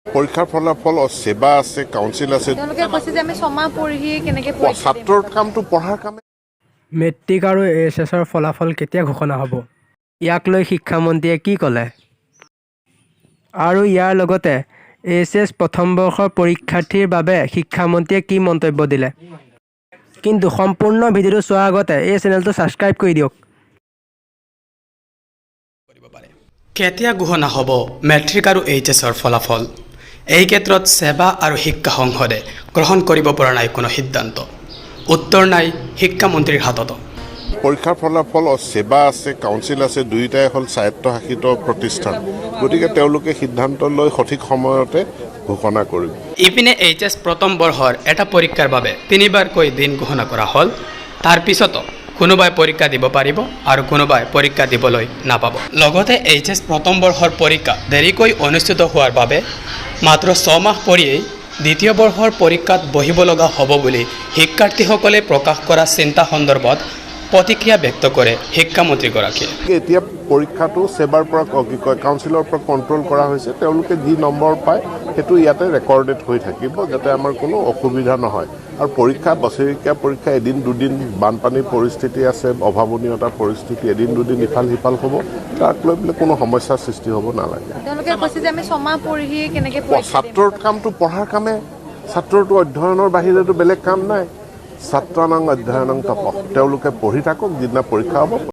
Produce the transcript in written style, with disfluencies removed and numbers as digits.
পৰীক্ষাৰ ফলাফল সেৱা আছে, কাউন্সিল আছে। ছাত্ৰৰ কামটো পঢ়াৰ কামে। মেট্ৰিক আৰু এইচএছৰ ফলাফল কেতিয়া ঘোষণা হ'ব? ইয়াক লৈ শিক্ষামন্ত্ৰীয়ে কি ক'লে? আৰু ইয়াৰ লগতে এইচএছ প্ৰথম বৰ্ষৰ পৰীক্ষাৰ্থীৰ বাবে শিক্ষামন্ত্ৰীয়ে কি মন্তব্য দিলে? কিন্তু সম্পূৰ্ণ ভিডিঅ'টো চোৱাৰ আগতে এই চেনেলটো ছাবস্ক্ৰাইব কৰি দিয়ক। কেতিয়া ঘোষণা হ'ব মেট্ৰিক আৰু এইচএছৰ ফলাফল? এই ক্ষেত্ৰত সেৱা আৰু শিক্ষা সংসদে গ্ৰহণ কৰিব পৰা নাই কোনো সিদ্ধান্ত। উত্তৰ নাই শিক্ষামন্ত্ৰীৰ হাতত। পৰীক্ষাৰ ফলাফল সেৱা আছে, কাউন্সিল আছে, দুয়োটাই হ'ল স্বায়ত্তশাসিত প্ৰতিষ্ঠান। গতিকে তেওঁলোকে সিদ্ধান্ত লৈ সঠিক সময়তে ঘোষণা কৰিব। ইপিনে এইচএছ প্ৰথম বৰ্ষৰ এটা পৰীক্ষাৰ বাবে 3বাৰকৈ দিন ঘোষণা কৰা হ'ল। তাৰ পিছতো কোনোবাই পৰীক্ষা দিব পাৰিব আৰু কোনোবাই পৰীক্ষা দিবলৈ নাপাব। লগতে এইচএছ প্ৰথম বৰ্ষৰ পৰীক্ষা দেৰিকৈ অনুষ্ঠিত হোৱাৰ বাবে মাত্ৰ 6 মাহ পৰিয়েই দ্বিতীয় বৰ্ষৰ পৰীক্ষাত বহিব লগা হ'ব বুলি শিক্ষাৰ্থীসকলে প্ৰকাশ কৰা চিন্তা সন্দৰ্ভত প্ৰতিক্ৰিয়া ব্যক্ত কৰে শিক্ষামন্ত্ৰীগৰাকীয়ে। এতিয়া পৰীক্ষাটো সেৱাৰ পৰা কাউন্সিলৰ পৰা কণ্ট্ৰল কৰা হৈছে। তেওঁলোকে যি নম্বৰ পায় সেইটো ইয়াতে ৰেকৰ্ডেড হৈ থাকিব, যাতে আমাৰ কোনো অসুবিধা নহয়। আৰু পৰীক্ষা বছৰেকীয়া পৰীক্ষা এদিন দুদিন বানপানীৰ পৰিস্থিতি আছে, অভাৱনীয়তাৰ পৰিস্থিতি, এদিন দুদিন ইফাল সিফাল হ'ব। তাক লৈ পেলাই কোনো সমস্যাৰ সৃষ্টি হ'ব নালাগে। ছাত্ৰৰ কামটো পঢ়াৰ কামে। ছাত্ৰটো অধ্যয়নৰ বাহিৰেতো বেলেগ কাম নাই। ছাত্ৰানাং অধ্যয়নং তপঃ। তেওঁলোকে পঢ়ি থাকক, যিদিনা পৰীক্ষা হ'ব